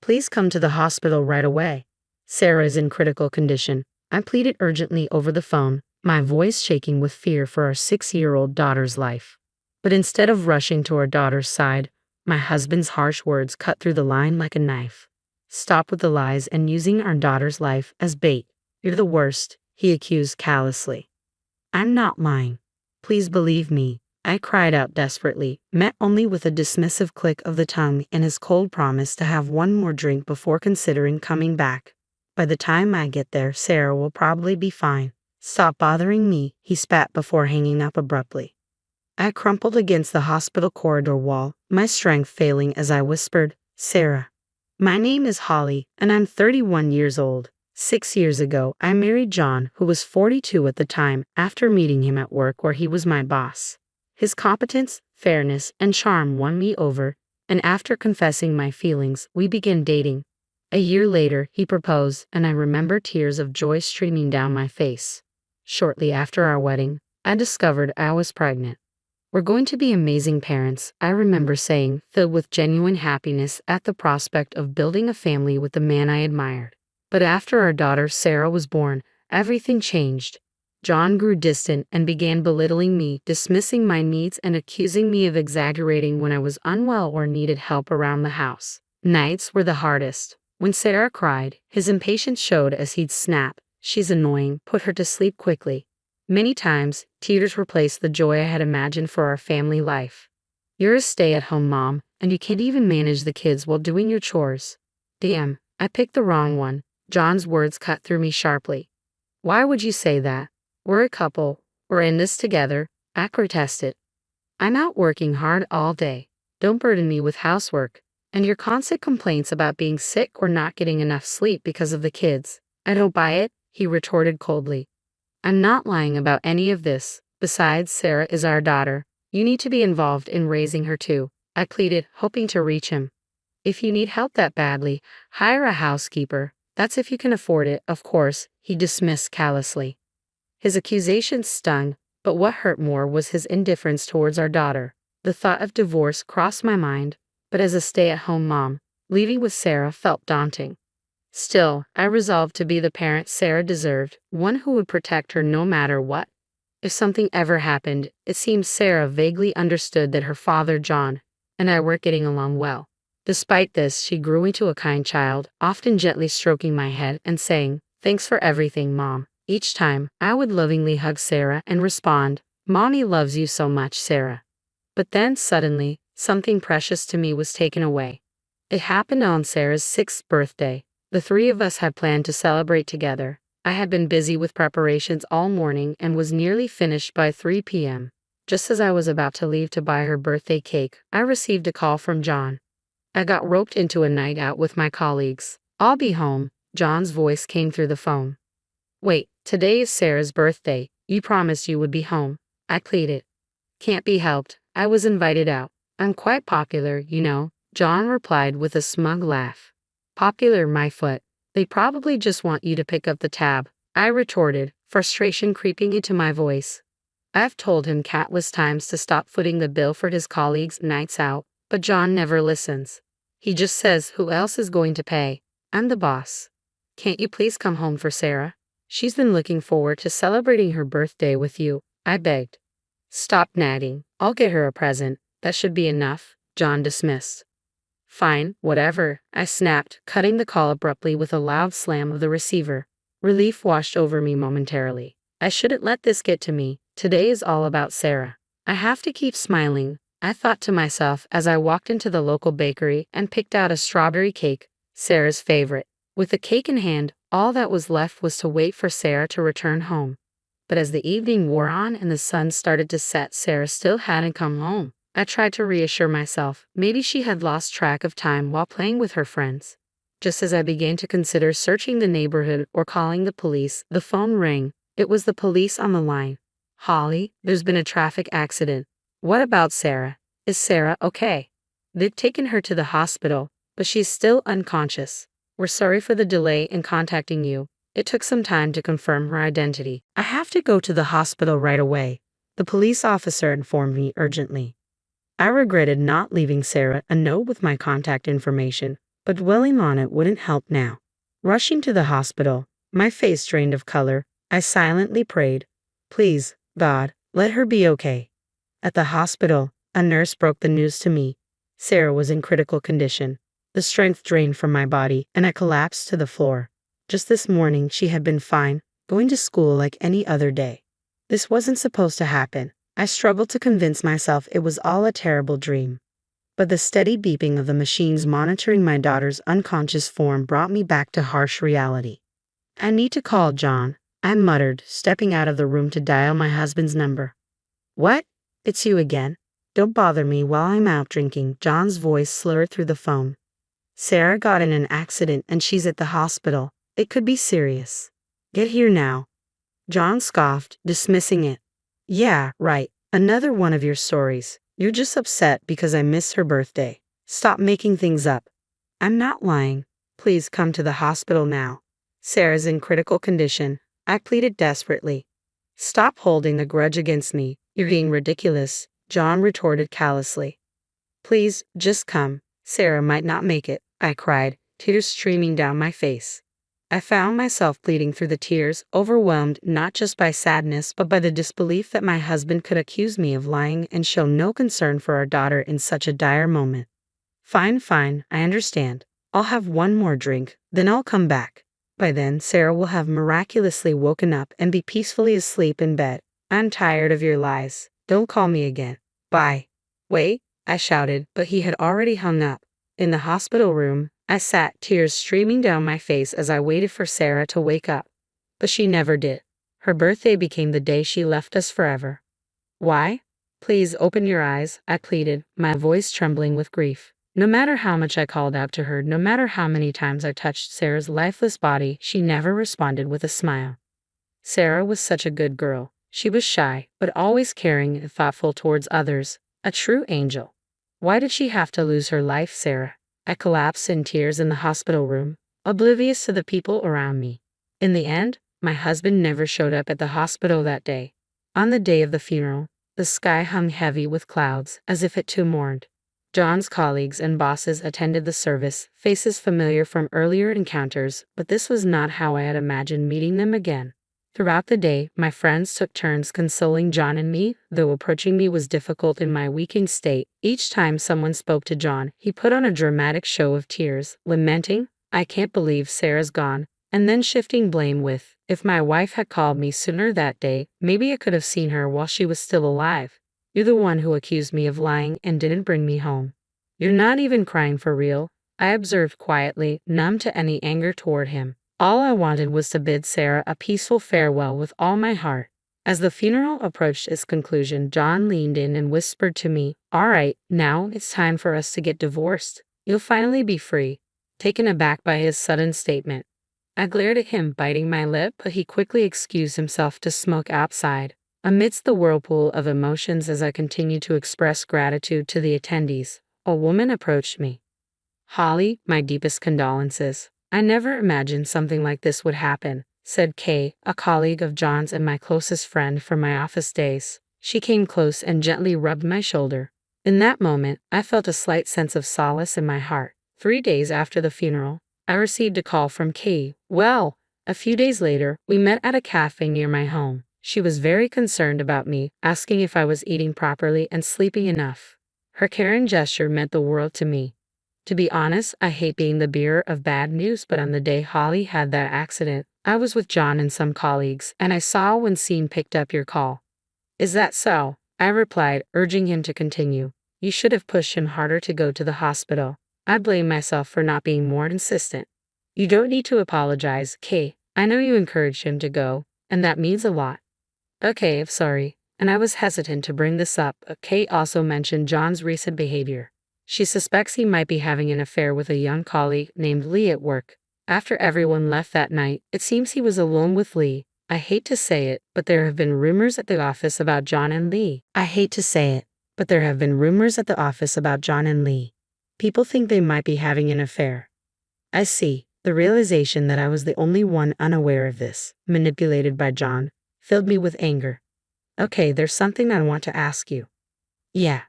please come to the hospital right away? Sarah is in critical condition. I pleaded urgently over the phone, my voice shaking with fear for our 6-year-old daughter's life. But instead of rushing to our daughter's side, my husband's harsh words cut through the line like a knife. Stop with the lies and using our daughter's life as bait. You're the worst, he accused callously. I'm not lying. Please believe me, I cried out desperately, met only with a dismissive click of the tongue and his cold promise to have one more drink before considering coming back. By the time I get there, Sarah will probably be fine. Stop bothering me, he spat before hanging up abruptly. I crumpled against the hospital corridor wall, my strength failing as I whispered, Sarah. My name is Holly, and I'm 31 years old. 6 years ago, I married John, who was 42 at the time, after meeting him at work where he was my boss. His competence, fairness, and charm won me over, and after confessing my feelings, we began dating. A year later, he proposed, and I remember tears of joy streaming down my face. Shortly after our wedding, I discovered I was pregnant. We're going to be amazing parents, I remember saying, filled with genuine happiness at the prospect of building a family with the man I admired. But after our daughter Sarah was born, everything changed. John grew distant and began belittling me, dismissing my needs and accusing me of exaggerating when I was unwell or needed help around the house. Nights were the hardest. When Sarah cried, his impatience showed as he'd snap, "She's annoying, put her to sleep quickly." Many times, tears replaced the joy I had imagined for our family life. You're a stay-at-home mom, and you can't even manage the kids while doing your chores. Damn, I picked the wrong one. John's words cut through me sharply. Why would you say that? We're a couple. We're in this together, I protested. I'm out working hard all day. Don't burden me with housework. And your constant complaints about being sick or not getting enough sleep because of the kids. I don't buy it, he retorted coldly. I'm not lying about any of this. Besides, Sarah is our daughter. You need to be involved in raising her too, I pleaded, hoping to reach him. If you need help that badly, hire a housekeeper. That's if you can afford it, of course, he dismissed callously. His accusations stung, but what hurt more was his indifference towards our daughter. The thought of divorce crossed my mind, but as a stay-at-home mom, leaving with Sarah felt daunting. Still, I resolved to be the parent Sarah deserved, one who would protect her no matter what. If something ever happened, it seemed Sarah vaguely understood that her father, John, and I weren't getting along well. Despite this, she grew into a kind child, often gently stroking my head and saying, "Thanks for everything, Mom." Each time, I would lovingly hug Sarah and respond, "Mommy loves you so much, Sarah." But then, suddenly, something precious to me was taken away. It happened on Sarah's 6th birthday. The three of us had planned to celebrate together. I had been busy with preparations all morning and was nearly finished by 3 p.m. Just as I was about to leave to buy her birthday cake, I received a call from John. I got roped into a night out with my colleagues. "I'll be home," John's voice came through the phone. "Wait, today is Sarah's birthday. You promised you would be home," I pleaded. "Can't be helped. I was invited out. I'm quite popular, you know," John replied with a smug laugh. "Popular, my foot. They probably just want you to pick up the tab," I retorted, frustration creeping into my voice. I've told him countless times to stop footing the bill for his colleagues' nights out, but John never listens. He just says, "Who else is going to pay? I'm the boss." "Can't you please come home for Sarah? She's been looking forward to celebrating her birthday with you," I begged. "Stop nagging. I'll get her a present. That should be enough," John dismissed. "Fine, whatever," I snapped, cutting the call abruptly with a loud slam of the receiver. Relief washed over me momentarily. I shouldn't let this get to me. Today is all about Sarah. I have to keep smiling, I thought to myself as I walked into the local bakery and picked out a strawberry cake, Sarah's favorite. With the cake in hand, all that was left was to wait for Sarah to return home. But as the evening wore on and the sun started to set, Sarah still hadn't come home. I tried to reassure myself, maybe she had lost track of time while playing with her friends. Just as I began to consider searching the neighborhood or calling the police, the phone rang. It was the police on the line. "Holly, there's been a traffic accident." "What about Sarah? Is Sarah okay?" "They've taken her to the hospital, but she's still unconscious. We're sorry for the delay in contacting you. It took some time to confirm her identity. I have to go to the hospital right away," the police officer informed me urgently. I regretted not leaving Sarah a note with my contact information, but dwelling on it wouldn't help now. Rushing to the hospital, my face drained of color, I silently prayed, "Please, God, let her be okay." At the hospital, a nurse broke the news to me. Sarah was in critical condition. The strength drained from my body, and I collapsed to the floor. Just this morning, she had been fine, going to school like any other day. This wasn't supposed to happen. I struggled to convince myself it was all a terrible dream. But the steady beeping of the machines monitoring my daughter's unconscious form brought me back to harsh reality. "I need to call John," I muttered, stepping out of the room to dial my husband's number. "What? It's you again? Don't bother me while I'm out drinking." John's voice slurred through the phone. "Sarah got in an accident and she's at the hospital. It could be serious. Get here now." John scoffed, dismissing it. "Yeah, right. Another one of your stories. You're just upset because I missed her birthday. Stop making things up." "I'm not lying. Please come to the hospital now. Sarah's in critical condition," I pleaded desperately. "Stop holding a grudge against me. You're being ridiculous," John retorted callously. "Please, just come. Sarah might not make it," I cried, tears streaming down my face. I found myself bleeding through the tears, overwhelmed not just by sadness but by the disbelief that my husband could accuse me of lying and show no concern for our daughter in such a dire moment. Fine, I understand. I'll have one more drink, then I'll come back. By then, Sarah will have miraculously woken up and be peacefully asleep in bed. I'm tired of your lies. Don't call me again. Bye." "Wait," I shouted, but he had already hung up. In the hospital room, I sat, tears streaming down my face as I waited for Sarah to wake up. But she never did. Her birthday became the day she left us forever. "Why? Please open your eyes," I pleaded, my voice trembling with grief. No matter how much I called out to her, no matter how many times I touched Sarah's lifeless body, she never responded with a smile. Sarah was such a good girl. She was shy, but always caring and thoughtful towards others. A true angel. Why did she have to lose her life, Sarah? I collapsed in tears in the hospital room, oblivious to the people around me. In the end, my husband never showed up at the hospital that day. On the day of the funeral, the sky hung heavy with clouds, as if it too mourned. John's colleagues and bosses attended the service, faces familiar from earlier encounters, but this was not how I had imagined meeting them again. Throughout the day, my friends took turns consoling John and me, though approaching me was difficult in my weakened state. Each time someone spoke to John, he put on a dramatic show of tears, lamenting, "I can't believe Sarah's gone," and then shifting blame with, "If my wife had called me sooner that day, maybe I could have seen her while she was still alive. You're the one who accused me of lying and didn't bring me home. You're not even crying for real," I observed quietly, numb to any anger toward him. All I wanted was to bid Sarah a peaceful farewell with all my heart. As the funeral approached its conclusion, John leaned in and whispered to me, "All right, now it's time for us to get divorced. You'll finally be free." Taken aback by his sudden statement, I glared at him, biting my lip, but he quickly excused himself to smoke outside. Amidst the whirlpool of emotions as I continued to express gratitude to the attendees, a woman approached me. "Holly, my deepest condolences. I never imagined something like this would happen," said Kay, a colleague of John's and my closest friend from my office days. She came close and gently rubbed my shoulder. In that moment, I felt a slight sense of solace in my heart. 3 days after the funeral, I received a call from Kay. A few days later, we met at a cafe near my home. She was very concerned about me, asking if I was eating properly and sleeping enough. Her caring gesture meant the world to me. To be honest, I hate being the bearer of bad news, but on the day Holly had that accident, I was with John and some colleagues, and I saw when Sean picked up your call. "Is that so?" I replied, urging him to continue. "You should have pushed him harder to go to the hospital. I blame myself for not being more insistent." "You don't need to apologize, Kay. I know you encouraged him to go, and that means a lot." "Okay, I'm sorry." And I was hesitant to bring this up, but Kay also mentioned John's recent behavior. She suspects he might be having an affair with a young colleague named Lee at work. After everyone left that night, it seems he was alone with Lee. I hate to say it, but there have been rumors at the office about John and Lee. People think they might be having an affair. I see. The realization that I was the only one unaware of this, manipulated by John, filled me with anger. "Okay, there's something I want to ask you." "Yeah.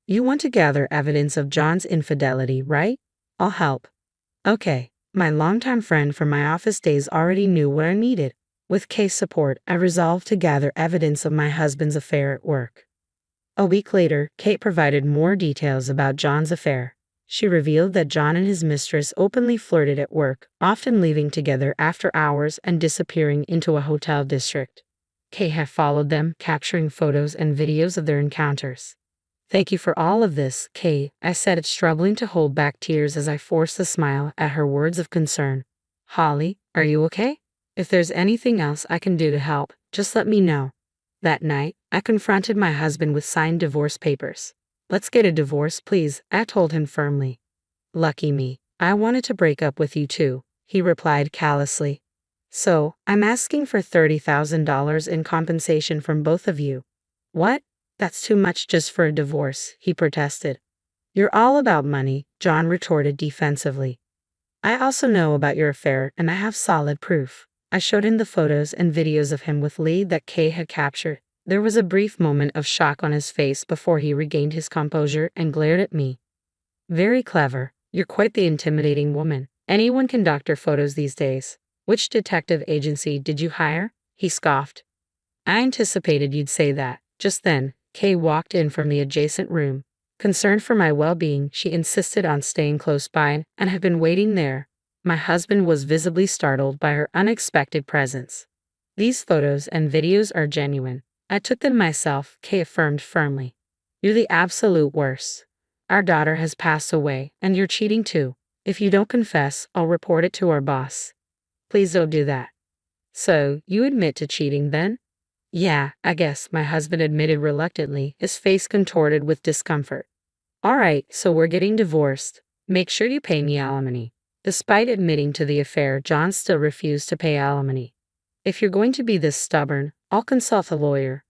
You want to gather evidence of John's infidelity, right? I'll help." Okay, my longtime friend from my office days already knew what I needed. With case support, I resolved to gather evidence of my husband's affair at work. A week later, Kate provided more details about John's affair. She revealed that John and his mistress openly flirted at work, often leaving together after hours and disappearing into a hotel district. Kate had followed them, capturing photos and videos of their encounters. Thank you for all of this, Kate, I said, struggling to hold back tears as I forced a smile at her words of concern. Holly, are you okay? If there's anything else I can do to help, just let me know. That night, I confronted my husband with signed divorce papers. Let's get a divorce, please, I told him firmly. Lucky me, I wanted to break up with you too, he replied callously. So, I'm asking for $30,000 in compensation from both of you. What? That's too much just for a divorce, he protested. You're all about money, John retorted defensively. I also know about your affair and I have solid proof. I showed him the photos and videos of him with Lee that Kay had captured. There was a brief moment of shock on his face before he regained his composure and glared at me. Very clever. You're quite the intimidating woman. Anyone can doctor photos these days. Which detective agency did you hire? He scoffed. I anticipated you'd say that. Just then, Kay walked in from the adjacent room. Concerned for my well-being, she insisted on staying close by and had been waiting there. My husband was visibly startled by her unexpected presence. These photos and videos are genuine. I took them myself, Kay affirmed firmly. You're the absolute worst. Our daughter has passed away, and you're cheating too. If you don't confess, I'll report it to our boss. Please don't do that. So, you admit to cheating then? Yeah, I guess, my husband admitted reluctantly, his face contorted with discomfort. All right, so we're getting divorced. Make sure you pay me alimony. Despite admitting to the affair, John still refused to pay alimony. If you're going to be this stubborn, I'll consult a lawyer.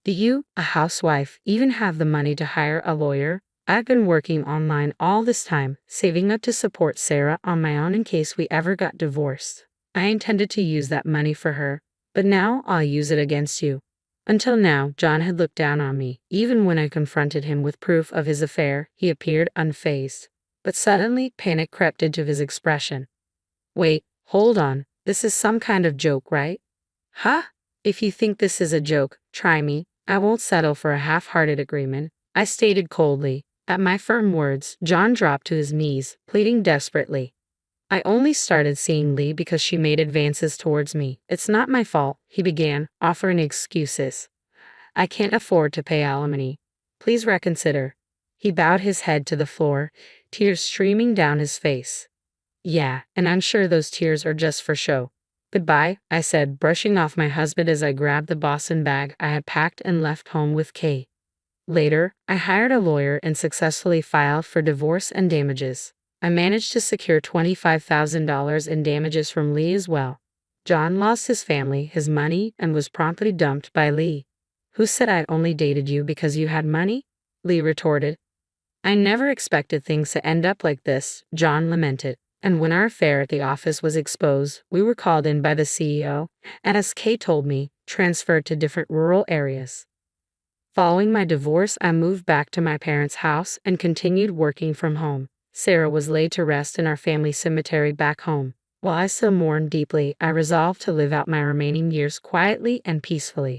Do you, a housewife, even have the money to hire a lawyer? I've been working online all this time, saving up to support Sarah on my own in case we ever got divorced. I intended to use that money for her, but now I'll use it against you. Until now, John had looked down on me. Even when I confronted him with proof of his affair, he appeared unfazed. But suddenly, panic crept into his expression. Wait, hold on, this is some kind of joke, right? Huh? If you think this is a joke, try me. I won't settle for a half-hearted agreement, I stated coldly. At my firm words, John dropped to his knees, pleading desperately. I only started seeing Lee because she made advances towards me. It's not my fault, he began, offering excuses. I can't afford to pay alimony. Please reconsider. He bowed his head to the floor, tears streaming down his face. Yeah, and I'm sure those tears are just for show. Goodbye, I said, brushing off my husband as I grabbed the Boston bag I had packed and left home with Kay. Later, I hired a lawyer and successfully filed for divorce and damages. I managed to secure $25,000 in damages from Lee as well. John lost his family, his money, and was promptly dumped by Lee. Who said I'd only dated you because you had money? Lee retorted. I never expected things to end up like this, John lamented. And when our affair at the office was exposed, we were called in by the CEO, and as Kay told me, transferred to different rural areas. Following my divorce, I moved back to my parents' house and continued working from home. Sarah was laid to rest in our family cemetery back home. While I still mourned deeply, I resolved to live out my remaining years quietly and peacefully.